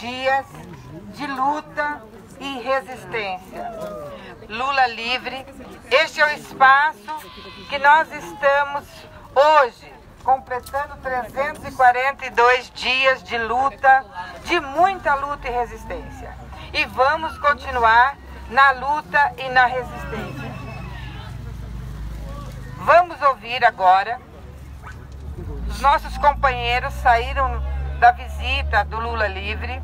Dias de luta e resistência. Lula livre, este é o espaço que nós estamos hoje completando 342 dias de luta, de muita luta e resistência. E vamos continuar na luta e na resistência. Vamos ouvir agora. Os nossos companheiros saíram da visita do Lula livre,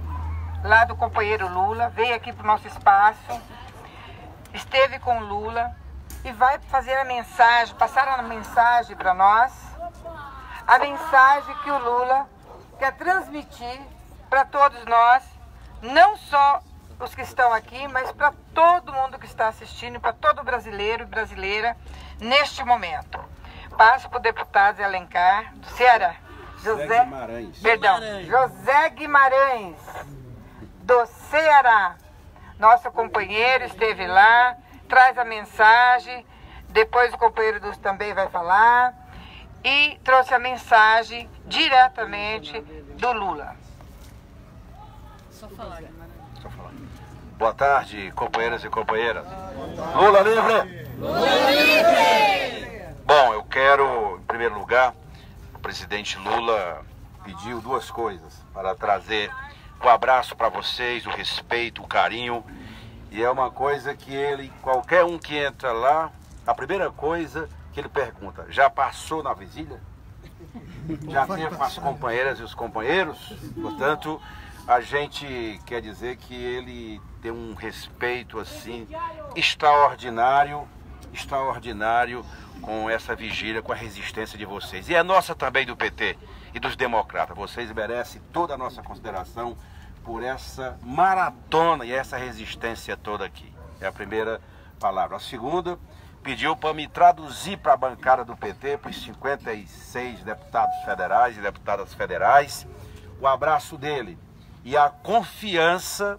lá do companheiro Lula, veio aqui para o nosso espaço, esteve com o Lula e vai fazer a mensagem, passar a mensagem para nós, a mensagem que o Lula quer transmitir para todos nós, não só os que estão aqui, mas para todo mundo que está assistindo, para todo brasileiro e brasileira neste momento. Passo para o deputado Zé Alencar, do Ceará. José Guimarães, do Ceará. Nosso companheiro esteve lá, traz a mensagem, depois o companheiro também vai falar, e trouxe a mensagem diretamente do Lula. Só falar, Guimarães. Boa tarde, companheiras e companheiras. Lula livre! Lula livre! Bom, eu quero, em primeiro lugar, o presidente Lula pediu duas coisas para trazer o abraço para vocês, o respeito, o carinho. E é uma coisa que ele, qualquer um que entra lá, a primeira coisa que ele pergunta: já passou na vigília? Já teve com as companheiras e os companheiros? Portanto, a gente quer dizer que ele tem um respeito assim extraordinário com essa vigília, com a resistência de vocês. E é nossa também, do PT e dos democratas. Vocês merecem toda a nossa consideração por essa maratona e essa resistência toda aqui. É a primeira palavra. A segunda, pediu para me traduzir para a bancada do PT, para os 56 deputados federais e deputadas federais, o abraço dele e a confiança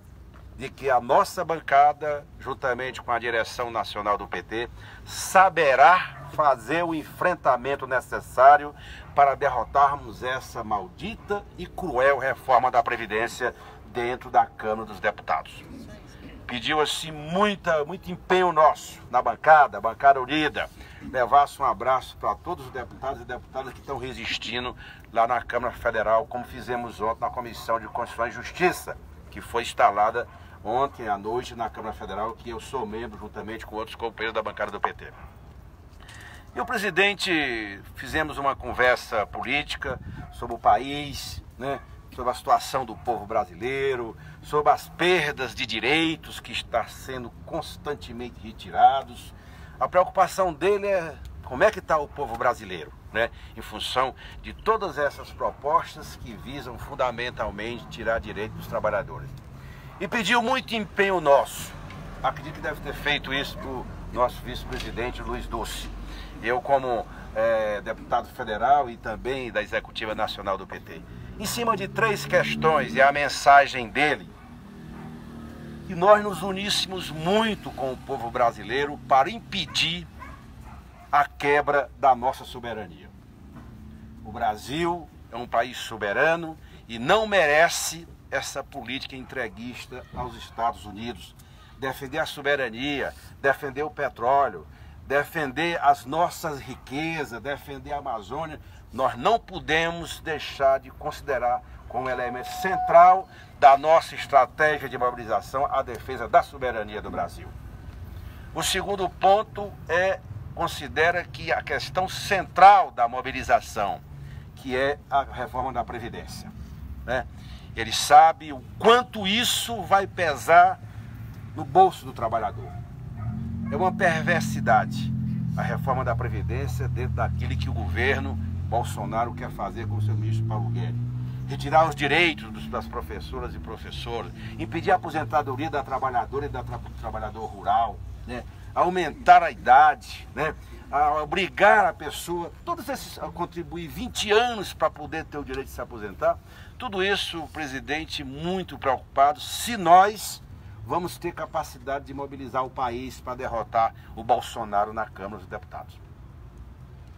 de que a nossa bancada, juntamente com a direção nacional do PT, saberá fazer o enfrentamento necessário para derrotarmos essa maldita e cruel reforma da Previdência dentro da Câmara dos Deputados. Pediu assim muito empenho nosso na bancada unida, levasse um abraço para todos os deputados e deputadas que estão resistindo lá na Câmara Federal, como fizemos ontem na Comissão de Constituição e Justiça, que foi instalada ontem à noite na Câmara Federal, que eu sou membro juntamente com outros companheiros da bancada do PT. E o presidente, fizemos uma conversa política sobre o país, né, sobre a situação do povo brasileiro, sobre as perdas de direitos que estão sendo constantemente retirados. A preocupação dele é como é que está o povo brasileiro, né, em função de todas essas propostas que visam fundamentalmente tirar direitos dos trabalhadores. E pediu muito empenho nosso. Acredito que deve ter feito isso para o nosso vice-presidente Luiz Dulce. Eu, como deputado federal e também da Executiva Nacional do PT. Em cima de três questões, e a mensagem dele, que nós nos uníssemos muito com o povo brasileiro para impedir a quebra da nossa soberania. O Brasil é um país soberano e não merece essa política entreguista aos Estados Unidos. Defender a soberania, defender o petróleo, defender as nossas riquezas, defender a Amazônia, nós não podemos deixar de considerar como elemento central da nossa estratégia de mobilização a defesa da soberania do Brasil. O segundo ponto considera que a questão central da mobilização, que é a reforma da Previdência, né? Ele sabe o quanto isso vai pesar no bolso do trabalhador. É uma perversidade a reforma da Previdência dentro daquilo que o governo Bolsonaro quer fazer com o seu ministro Paulo Guedes. Retirar os direitos das professoras e professores, impedir a aposentadoria da trabalhadora e do trabalhador rural, né? Aumentar a idade, né? A obrigar a pessoa, todos esses, a contribuir 20 anos para poder ter o direito de se aposentar. Tudo isso, o presidente muito preocupado, se nós vamos ter capacidade de mobilizar o país para derrotar o Bolsonaro na Câmara dos Deputados.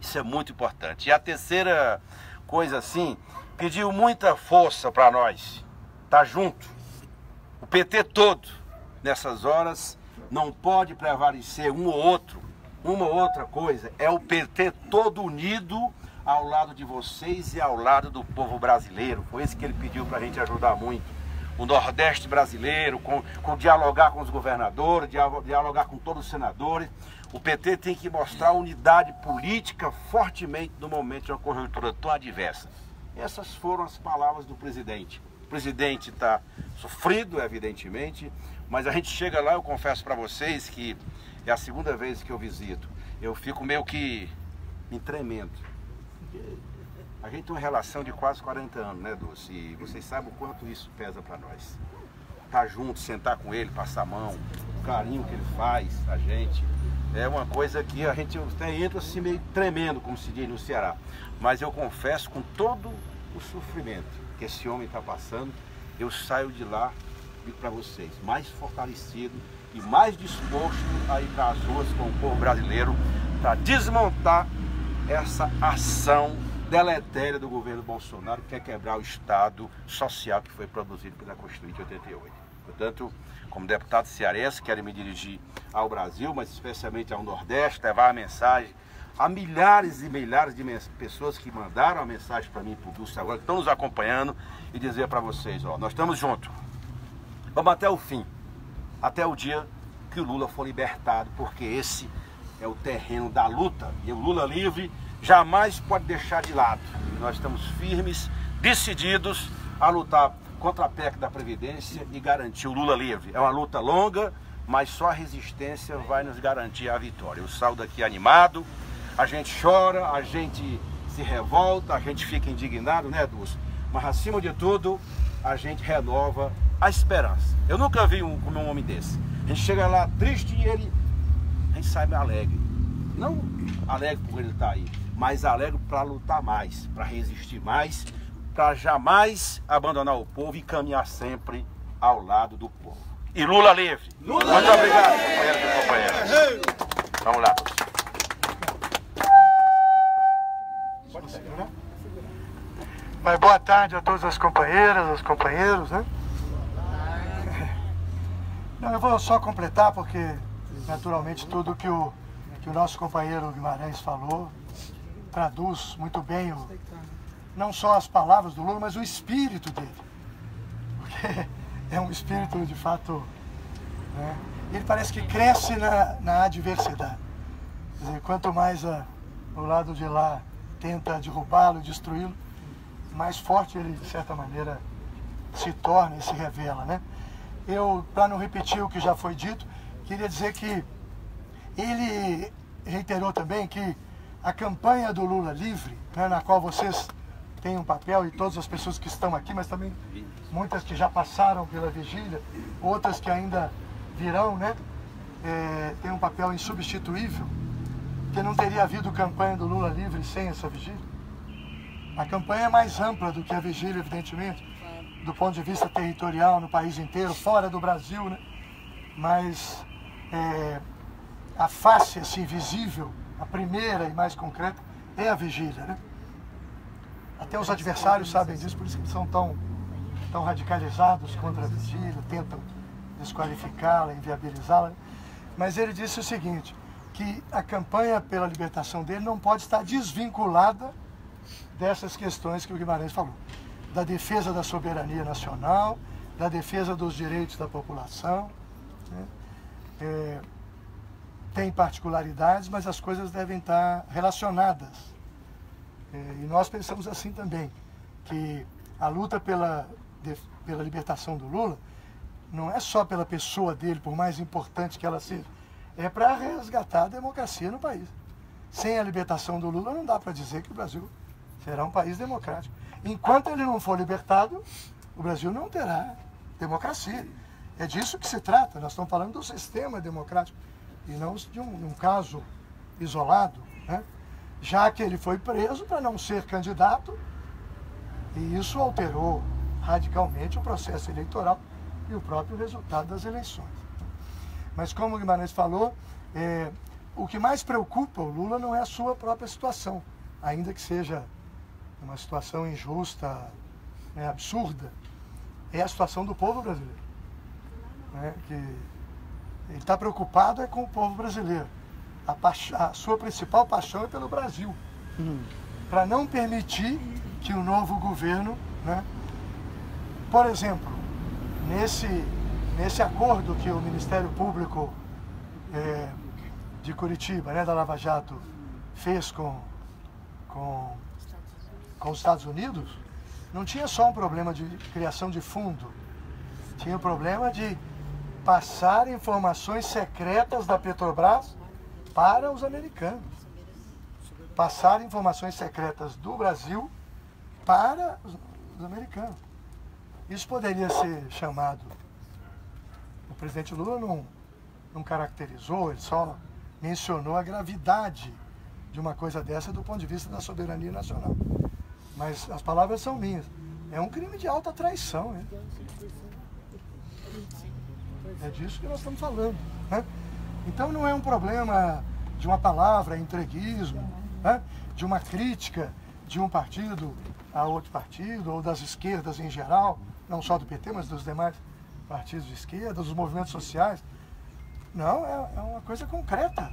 Isso é muito importante. E a terceira coisa, assim, pediu muita força para nós, está junto. O PT todo, nessas horas, não pode prevalecer uma ou outra coisa. É o PT todo unido ao lado de vocês e ao lado do povo brasileiro. Foi isso que ele pediu para a gente ajudar muito. O Nordeste brasileiro, com dialogar com os governadores, dialogar com todos os senadores. O PT tem que mostrar unidade política fortemente no momento de uma conjuntura tão adversa. Essas foram as palavras do presidente. O presidente está sofrido, evidentemente, mas a gente chega lá, eu confesso para vocês que é a segunda vez que eu visito. Eu fico meio que me tremendo. A gente tem uma relação de quase 40 anos, né, Dulce? E vocês sabem o quanto isso pesa para nós. Estar junto, sentar com ele, passar a mão, o carinho que ele faz a gente. É uma coisa que a gente até entra assim meio tremendo, como se diz no Ceará. Mas eu confesso, com todo o sofrimento que esse homem está passando, eu saio de lá, digo para vocês, mais fortalecido e mais disposto a ir para as ruas com o povo brasileiro para desmontar essa ação deletéria do governo Bolsonaro, que quer quebrar o Estado social que foi produzido pela Constituinte de 88. Portanto, como deputado cearense, quero me dirigir ao Brasil, mas especialmente ao Nordeste, levar a mensagem a milhares e milhares de pessoas que mandaram a mensagem para mim, para o Dulce agora, que estão nos acompanhando, e dizer para vocês, ó, nós estamos juntos. Vamos até o fim, até o dia que o Lula for libertado, porque esse é o terreno da luta, e o Lula livre jamais pode deixar de lado. Nós estamos firmes, decididos a lutar contra a PEC da Previdência e garantir o Lula livre. É uma luta longa, mas só a resistência vai nos garantir a vitória. Eu saio daqui animado, a gente chora, a gente se revolta, a gente fica indignado, né, Dulce? Mas acima de tudo, a gente renova a esperança. Eu nunca vi como um homem desse. A gente chega lá triste e a gente sai alegre. Não alegre por ele estar aí, mas alegre para lutar mais, para resistir mais, para jamais abandonar o povo e caminhar sempre ao lado do povo. E Lula livre! Lula muito livre. Obrigado, companheiros e companheiras. Vamos lá. Mas boa tarde a todas as companheiras, os companheiros, né? Não, eu vou só completar porque, naturalmente, tudo que o nosso companheiro Guimarães falou traduz muito bem não só as palavras do Lula, mas o espírito dele. Porque é um espírito, de fato, né? Ele parece que cresce na adversidade. Quer dizer, quanto mais o lado de lá tenta derrubá-lo, destruí-lo, mais forte ele, de certa maneira, se torna e se revela, né? Eu, para não repetir o que já foi dito, queria dizer que ele reiterou também que a campanha do Lula livre, né, na qual vocês têm um papel, e todas as pessoas que estão aqui, mas também muitas que já passaram pela vigília, outras que ainda virão, né, tem um papel insubstituível, que não teria havido campanha do Lula livre sem essa vigília. A campanha é mais ampla do que a vigília, evidentemente, do ponto de vista territorial, no país inteiro, fora do Brasil, né? Mas a face assim, visível, a primeira e mais concreta, é a vigília, né? Até os adversários sabem disso, por isso que são tão radicalizados contra a vigília, tentam desqualificá-la, inviabilizá-la. Mas ele disse o seguinte, que a campanha pela libertação dele não pode estar desvinculada dessas questões que o Guimarães falou, da defesa da soberania nacional, da defesa dos direitos da população, né? Tem particularidades, mas as coisas devem estar relacionadas. E nós pensamos assim também, que a luta pela libertação do Lula não é só pela pessoa dele, por mais importante que ela seja, é para resgatar a democracia no país. Sem a libertação do Lula não dá para dizer que o Brasil será um país democrático. Enquanto ele não for libertado, o Brasil não terá democracia. É disso que se trata, nós estamos falando do sistema democrático e não de um caso isolado, né? Já que ele foi preso para não ser candidato, e isso alterou radicalmente o processo eleitoral e o próprio resultado das eleições. Mas como o Guimarães falou, o que mais preocupa o Lula não é a sua própria situação, ainda que seja uma situação injusta, né, absurda. é a situação do povo brasileiro. Né? Que ele está preocupado com o povo brasileiro. A sua principal paixão é pelo Brasil. Para não permitir que o novo governo, né? Por exemplo, nesse acordo que o Ministério Público de Curitiba, né, da Lava Jato, fez com os Estados Unidos, não tinha só um problema de criação de fundo, tinha o problema de passar informações secretas da Petrobras para os americanos. Passar informações secretas do Brasil para os americanos. Isso poderia ser chamado... O presidente Lula não caracterizou, ele só mencionou a gravidade de uma coisa dessa do ponto de vista da soberania nacional. Mas as palavras são minhas. É um crime de alta traição, né? É disso que nós estamos falando, né? Então não é um problema de uma palavra, entreguismo, né? De uma crítica de um partido a outro partido, ou das esquerdas em geral, não só do PT, mas dos demais partidos de esquerda, dos movimentos sociais. Não, é uma coisa concreta.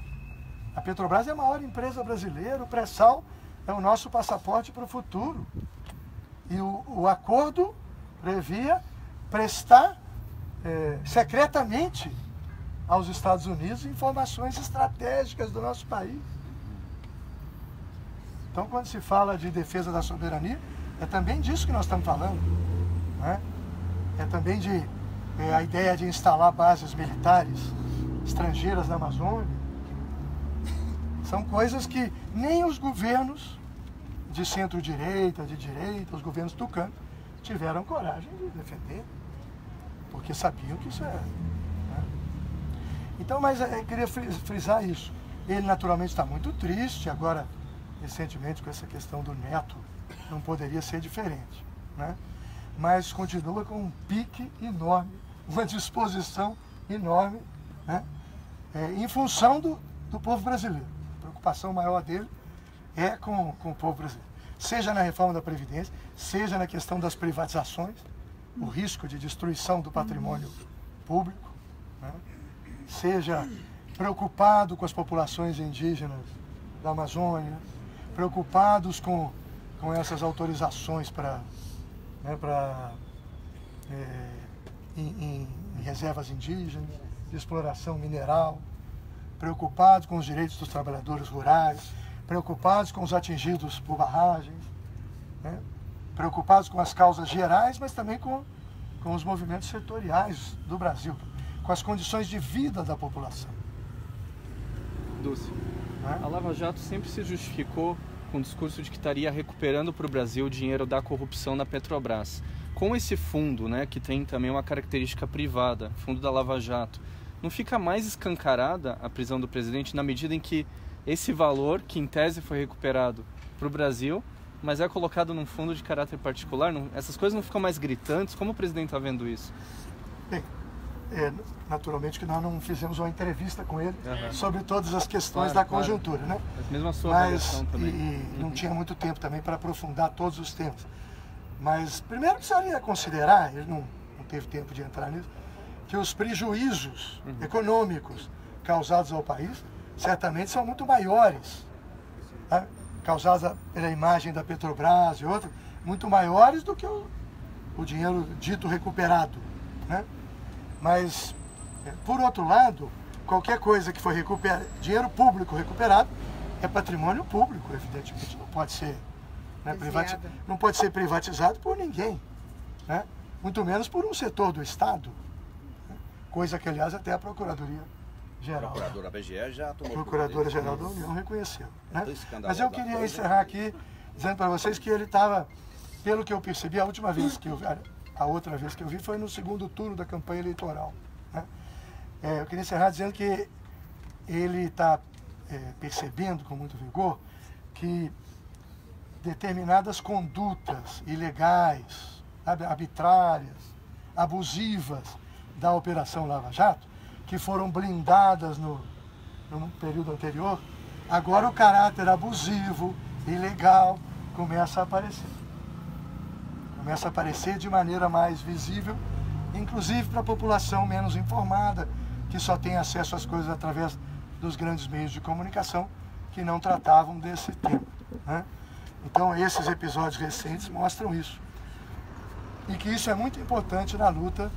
A Petrobras é a maior empresa brasileira, o pré-sal é o nosso passaporte para o futuro. E o acordo previa prestar secretamente aos Estados Unidos informações estratégicas do nosso país. Então, quando se fala de defesa da soberania, é também disso que nós estamos falando, né? É também a ideia de instalar bases militares estrangeiras na Amazônia. São coisas que nem os governos de centro-direita, de direita, os governos tucanos, tiveram coragem de defender, porque sabiam que isso é... Né? Então, mas eu queria frisar isso. Ele naturalmente está muito triste, agora, recentemente, com essa questão do neto, não poderia ser diferente, né? Mas continua com um pique enorme, uma disposição enorme, né? Em função do povo brasileiro. A preocupação maior dele é com o povo brasileiro. Seja na reforma da Previdência, seja na questão das privatizações, o risco de destruição do patrimônio público, né? Seja preocupado com as populações indígenas da Amazônia, preocupados com essas autorizações em reservas indígenas, de exploração mineral, preocupados com os direitos dos trabalhadores rurais, preocupados com os atingidos por barragens, né? Preocupados com as causas gerais, mas também com os movimentos setoriais do Brasil, com as condições de vida da população. Dulce, a Lava Jato sempre se justificou com o discurso de que estaria recuperando para o Brasil o dinheiro da corrupção na Petrobras. Com esse fundo, né, que tem também uma característica privada, fundo da Lava Jato, não fica mais escancarada a prisão do presidente na medida em que esse valor, que em tese foi recuperado para o Brasil, mas é colocado num fundo de caráter particular? Essas coisas não ficam mais gritantes? Como o presidente está vendo isso? Bem, naturalmente que nós não fizemos uma entrevista com ele sobre todas as questões da conjuntura, né? Mas mesmo a sua avaliação também. E não tinha muito tempo também para aprofundar todos os temas. Mas primeiro precisaria considerar, ele não teve tempo de entrar nisso, que os prejuízos econômicos causados ao país certamente são muito maiores, né? Causados pela imagem da Petrobras e outras, muito maiores do que o dinheiro dito recuperado, né? Mas, por outro lado, qualquer coisa que for dinheiro público recuperado é patrimônio público, evidentemente. Não pode ser, né, não pode ser privatizado por ninguém, né? Muito menos por um setor do Estado, né? Coisa que, aliás, até a Procuradoria-Geral, A Procuradora BGE já tomou. a Procuradora-Geral da União reconheceu, né? Mas eu queria encerrar aqui dizendo para vocês que ele estava, pelo que eu percebi, a outra vez que eu vi foi no segundo turno da campanha eleitoral, né? Eu queria encerrar dizendo que ele está percebendo com muito vigor que determinadas condutas ilegais, arbitrárias, abusivas da Operação Lava Jato, que foram blindadas no período anterior, agora o caráter abusivo, ilegal, começa a aparecer. começa a aparecer de maneira mais visível, inclusive para a população menos informada, que só tem acesso às coisas através dos grandes meios de comunicação, que não tratavam desse tema, né? Então esses episódios recentes mostram isso. E que isso é muito importante na luta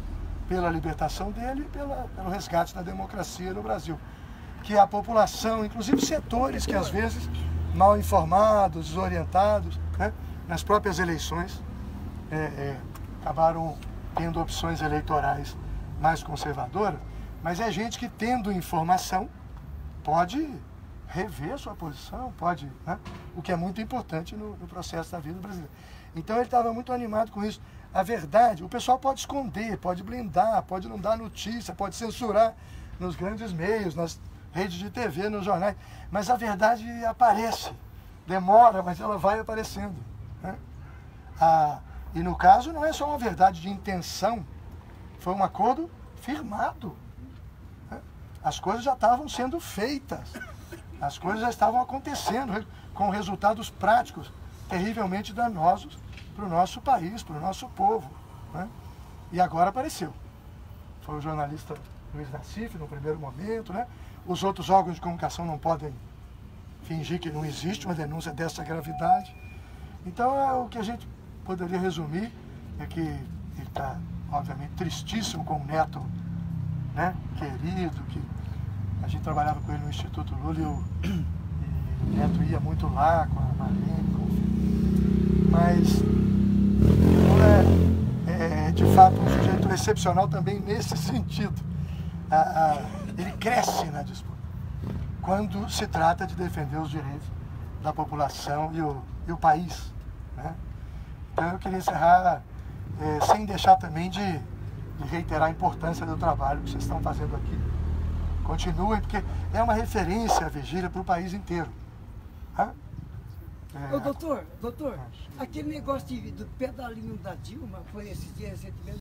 pela libertação dele e pelo resgate da democracia no Brasil. Que a população, inclusive setores que às vezes mal informados, desorientados, né, nas próprias eleições, acabaram tendo opções eleitorais mais conservadoras, mas é gente que, tendo informação, pode rever sua posição, pode, né, o que é muito importante no processo da vida brasileira. Então ele estava muito animado com isso. A verdade, o pessoal pode esconder, pode blindar, pode não dar notícia, pode censurar nos grandes meios, nas redes de TV, nos jornais, mas a verdade aparece, demora, mas ela vai aparecendo, né? E no caso não é só uma verdade de intenção, foi um acordo firmado, né? As coisas já estavam sendo feitas, as coisas já estavam acontecendo, com resultados práticos terrivelmente danosos para o nosso país, para o nosso povo, né? E agora apareceu. Foi o jornalista Luiz Nassif no primeiro momento, né? Os outros órgãos de comunicação não podem fingir que não existe uma denúncia dessa gravidade. Então o que a gente poderia resumir é que ele está, obviamente, tristíssimo com o neto, né, querido, que a gente trabalhava com ele no Instituto Lula e o neto ia muito lá com a Marlene, com o filho. Mas Lula é de fato um sujeito excepcional também nesse sentido. Ele cresce na disputa quando se trata de defender os direitos da população e o país, né? Então eu queria encerrar sem deixar também de reiterar a importância do trabalho que vocês estão fazendo aqui. Continuem, porque é uma referência a vigília para o país inteiro. Tá? Ô, doutor, aquele negócio do pedalinho da Dilma foi esse dia recentemente.